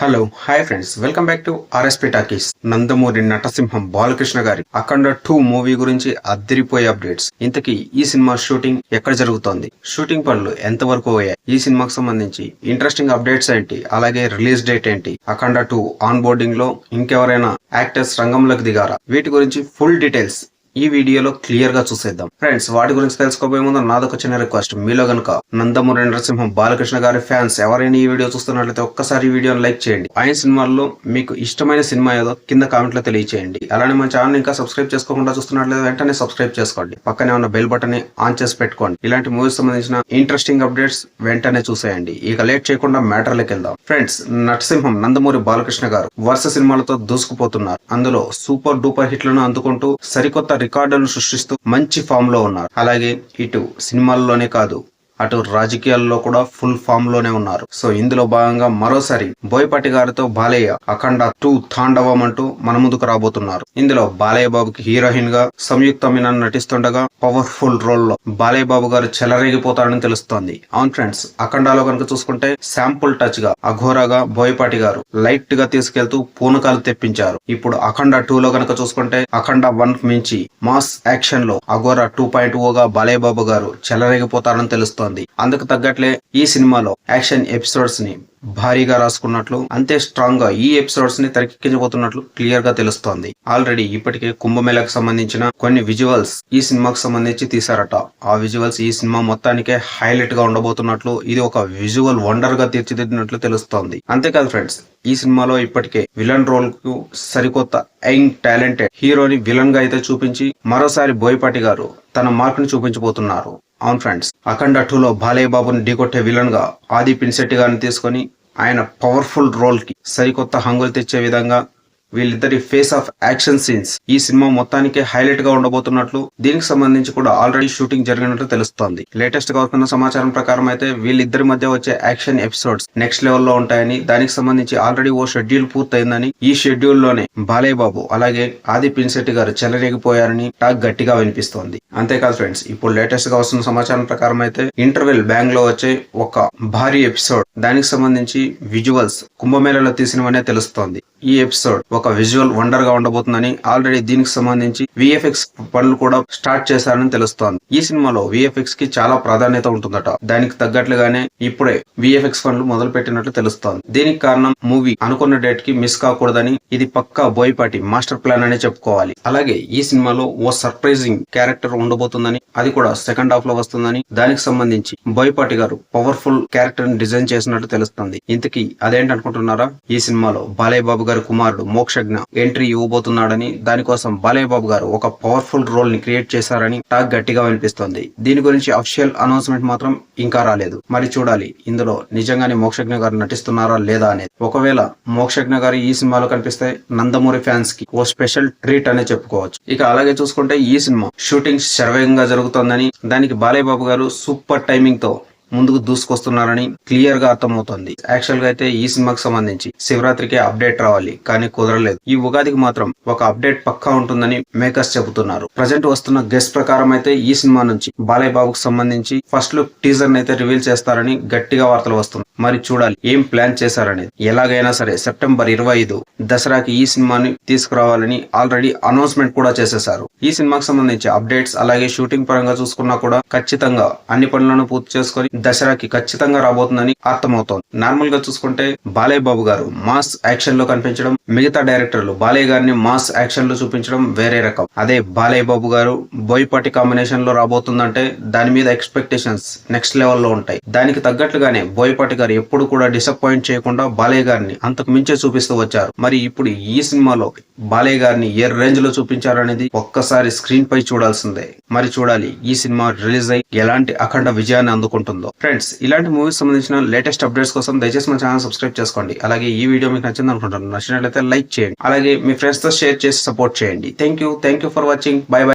Hello hi friends, welcome back to RSP talkies. Nandamuri నటసింహం బాలకృష్ణ గారి Akhanda 2 movie గురించి అద్దరిపోయే అప్డేట్స్. ఇంతకీ ఈ సినిమా షూటింగ్ ఎక్కడ జరుగుతోంది, షూటింగ్ పనులు ఎంతవరకు అయ్యాయి, ఈ సినిమాకి సంబంధించి ఇంట్రెస్టింగ్ అప్డేట్స్ ఏంటి, అలాగే రిలీజ్ డేట్ ఏంటి, అఖండ 2 ఆన్ బోర్డింగ్ లో ఇంకెవరైనా యాక్టర్స్ రంగంలోకి దిగారా, వీటి గురించి ఫుల్ డీటెయిల్స్ ఈ వీడియోలో క్లియర్ గా చూసేద్దాం. ఫ్రెండ్స్, వాటి గురించి తెలుసుకోబోయే ముందు నాదొక చిన్న రిక్వెస్ట్. మీలో గనుక నందమూరి నరసింహం బాలకృష్ణ గారి ఫ్యాన్స్ ఎవరైనా ఈ వీడియో చూస్తున్నట్లయితే ఒక్కసారి ఈ వీడియోని లైక్ చేయండి. ఆయన సినిమాల్లో మీకు ఇష్టమైన సినిమా ఏదో కింద కామెంట్ లో తెలియచేయండి. అలానే మన ఛానల్ ఇంకా సబ్స్క్రైబ్ చేసుకోకుండా చూస్తున్నట్లయితే వెంటనే సబ్స్క్రైబ్ చేసుకోండి. పక్కనే ఉన్న బెల్ బటన్ ని ఆన్ చేసి పెట్టుకోండి. ఇలాంటి మూవీస్ సంబంధించిన ఇంట్రెస్టింగ్ అప్డేట్స్ వెంటనే చూసేయండి. ఇక లేట్ చేయకుండా మ్యాటర్లోకి వెళ్దాం. ఫ్రెండ్స్, నరసింహం నందమూరి బాలకృష్ణ గారు వరుస సినిమాలతో దూసుకుపోతున్నారు. అందులో సూపర్ డూపర్ హిట్లను అందుకుంటూ సరికొత్త రికార్డులను సృష్టిస్తూ మంచి ఫామ్ లో ఉన్నారు. అలాగే ఇటు సినిమాల్లోనే కాదు, అటు రాజకీయాల్లో కూడా ఫుల్ ఫామ్ లోనే ఉన్నారు. సో ఇందులో భాగంగా మరోసారి బోయపాటి గారితో బాలయ్య అఖండ 2 తాండవం అంటూ మన ముందుకు రాబోతున్నారు. ఇందులో బాలయ్య బాబుకి హీరోయిన్ గా సంయుక్త మీనన్ నటిస్తుండగా పవర్ఫుల్ రోల్ లో బాలయ్య బాబు గారు చెలరేగిపోతారని తెలుస్తోంది. అవును ఫ్రెండ్స్, అఖండాలో కనుక చూసుకుంటే శాంపుల్ టచ్ గా అఘోరాగా బోయపాటి గారు లైట్ గా తీసుకెళ్తూ పూనకాలు తెప్పించారు. ఇప్పుడు అఖండ 2 లో కనుక చూసుకుంటే అఖండ 1 మించి మాస్ యాక్షన్ లో అఘోరా 2.0 గా బాలయ్య బాబు గారు చెలరేగిపోతారని తెలుస్తోంది. అందుకు తగ్గట్లే ఈ సినిమాలో యాక్షన్ ఎపిసోడ్స్ ని భారీగా రాసుకున్నట్లు, అంతే స్ట్రాంగ్ గా ఈ ఎపిసోడ్స్ ని తెరకెక్కించబోతున్నట్లు క్లియర్ గా తెలుస్తోంది. ఆల్రెడీ ఇప్పటికే కుంభమేళకు సంబంధించిన కొన్ని విజువల్స్ ఈ సినిమాకు సంబంధించి తీసారట. ఆ విజువల్స్ ఈ సినిమా మొత్తానికే హైలైట్ గా ఉండబోతున్నట్లు, ఇది ఒక విజువల్ వండర్ గా తీర్చిదిద్దినట్లు తెలుస్తోంది. అంతేకాదు ఫ్రెండ్స్, ఈ సినిమాలో ఇప్పటికే విలన్ రోల్ కు సరికొత్త యంగ్ టాలెంటెడ్ హీరోని విలన్ గా అయితే చూపించి మరోసారి బోయపాటి గారు తన మార్క్ ని చూపించబోతున్నారు. అవును ఫ్రెండ్స్, అఖండ 2 లో బాలయ్య బాబుని ఢీకొట్టే విలన్ గా ఆది పినిశెట్టి గారిని తీసుకొని ఆయన పవర్ఫుల్ రోల్ కి సరికొత్త హంగులు తెచ్చే విధంగా వీళ్ళిద్దరి ఫేస్ ఆఫ్ యాక్షన్ సీన్స్ ఈ సినిమా మొత్తానికి హైలైట్ గా ఉండబోతున్నట్లు, దీనికి సంబంధించి కూడా ఆల్రెడీ షూటింగ్ జరిగినట్లు తెలుస్తోంది. లేటెస్ట్ గా వస్తున్న సమాచారం ప్రకారం అయితే వీళ్ళిద్దరి మధ్య వచ్చే యాక్షన్ ఎపిసోడ్స్ నెక్స్ట్ లెవెల్ లో ఉంటాయని, దానికి సంబంధించి ఆల్రెడీ ఓ షెడ్యూల్ పూర్తయిందని, ఈ షెడ్యూల్ లోనే బాలయ్య బాబు అలాగే ఆది పినిశెట్టి గారు చెలరేగిపోయారని టాక్ గట్టిగా వినిపిస్తోంది. అంతేకాదు ఫ్రెండ్స్, ఇప్పుడు లేటెస్ట్ గా వస్తున్న సమాచారం ప్రకారం అయితే ఇంటర్వెల్ బ్యాంగ్ లో వచ్చే ఒక భారీ ఎపిసోడ్, దానికి సంబంధించి విజువల్స్ కుంభమేళలో తీసినవనే తెలుస్తోంది. ఈ ఎపిసోడ్ ఒక విజువల్ వండర్ గా ఉండబోతుందని, ఆల్రెడీ దీనికి సంబంధించి విఎఫ్ఎక్స్ పనులు కూడా స్టార్ట్ చేశారని తెలుస్తోంది. ఈ సినిమాలో విఎఫ్ఎక్స్ కి చాలా ప్రాధాన్యత ఉంటుందట. దానికి తగ్గట్లుగానే ఇప్పుడే విఎఫ్ఎక్స్ పనులు మొదలు పెట్టినట్లు తెలుస్తోంది. దీనికి కారణం మూవీ అనుకున్న డేట్ కి మిస్ కాకూడదని, ఇది పక్కా బోయపాటి మాస్టర్ ప్లాన్ అనే చెప్పుకోవాలి. అలాగే ఈ సినిమాలో ఓ సర్ప్రైజింగ్ క్యారెక్టర్ ఉండబోతుందని, అది కూడా సెకండ్ హాఫ్ లో వస్తుందని, దానికి సంబంధించి బోయపాటి గారు పవర్ఫుల్ క్యారెక్టర్ ని డిజైన్ చేసినట్టు తెలుస్తుంది. ఇంతకీ అదేంటనుకుంటున్నారా? ఈ సినిమాలో బాలయ్య బాబు గారి కుమారుడు మోక్షజ్ఞ ఎంట్రీ ఇవ్వబోతున్నాడని, దానికోసం బాలయ్య బాబు గారు ఒక పవర్ఫుల్ రోల్ ని క్రియేట్ చేశారని టాక్ గట్టిగా వినిపిస్తోంది. దీని గురించి అఫిషియల్ అనౌన్స్మెంట్ మాత్రం ఇంకా రాలేదు. మరి చూడాలి ఇందులో నిజంగానే మోక్షజ్ఞ గారు నటిస్తున్నారా లేదా అనేది. ఒకవేళ మోక్షజ్ఞ గారు ఈ సినిమాలో కనిపిస్తే నందమూరి ఫ్యాన్స్ కి ఓ స్పెషల్ ట్రీట్ అనే చెప్పుకోవచ్చు. ఇక అలాగే చూసుకుంటే ఈ సినిమా షూటింగ్ శరవేగంగా జరుగుతోందని, దానికి బాలయ్య బాబు గారు సూపర్ టైమింగ్ తో ముందుకు దూసుకొస్తున్నారని క్లియర్ గా అర్థమవుతోంది. యాక్చువల్ గా అయితే ఈ సినిమాకి సంబంధించి శివరాత్రికి అప్డేట్ రావాలి, కానీ కుదరలేదు. ఈ ఉగాదికి మాత్రం ఒక అప్డేట్ పక్కా ఉంటుందని మేకర్స్ చెబుతున్నారు. ప్రజెంట్ వస్తున్న గెస్ట్ ప్రకారం అయితే ఈ సినిమా నుంచి బాలయ్య బాబుకు సంబంధించి ఫస్ట్ లుక్ టీజర్ అయితే రివీల్ చేస్తారని గట్టిగా వార్తలు వస్తున్నాయి. మరి చూడాలి ఏం ప్లాన్ చేశారనేది. ఎలాగైనా సరే సెప్టెంబర్ 25 దసరాకి ఈ సినిమాని తీసుకురావాలని ఆల్రెడీ అనౌన్స్మెంట్ కూడా చేసేశారు. ఈ సినిమాకి సంబంధించి అప్డేట్స్ అలాగే షూటింగ్ పరంగా చూసుకున్నా కూడా ఖచ్చితంగా అన్ని పనులను పూర్తి చేసుకుని దసరాకి ఖచ్చితంగా రాబోతుందని అర్థమవుతోంది. నార్మల్ గా చూసుకుంటే బాలయ్య బాబు గారు మాస్ యాక్షన్ లో కనిపించడం, మిగతా డైరెక్టర్లు బాలయ్య గారిని మాస్ యాక్షన్ లో చూపించడం వేరే రకం. అదే బాలయ్య బాబు గారు బోయపాటి కాంబినేషన్ లో రాబోతుందంటే దాని మీద ఎక్స్పెక్టేషన్స్ నెక్స్ట్ లెవెల్ లో ఉంటాయి. దానికి తగ్గట్లుగానే బోయపాటి గారు ఎప్పుడు కూడా డిసప్పాయింట్ చేయకుండా బాలయ్య గారిని అంతకు మించే చూపిస్తూ వచ్చారు. మరి ఇప్పుడు ఈ సినిమాలో బాలయ్య గారిని ఏ రేంజ్ లో చూపించారనేది ఒక్కసారి స్క్రీన్ పై చూడాల్సిందే. మరి చూడాలి ఈ సినిమా రిలీజ్ అయ్యి ఎలాంటి అఖండ విజయాన్ని అందుకుంటుందో. ఫ్రెండ్స్, ఇలాంటి మూవీస్ సంబంధించిన లేటెస్ట్ అప్డేట్స్ కోసం దయచేసి మన ఛానల్ సబ్స్క్రైబ్ చేసుకోండి. అలాగే ఈ వీడియో మీకు నచ్చింది అనుకుంటున్నాను. నచ్చినట్లయితే లైక్ చేయండి, అలాగే మీ ఫ్రెండ్స్ తో షేర్ చేసి సపోర్ట్ చేయండి. Thank you for watching. By by.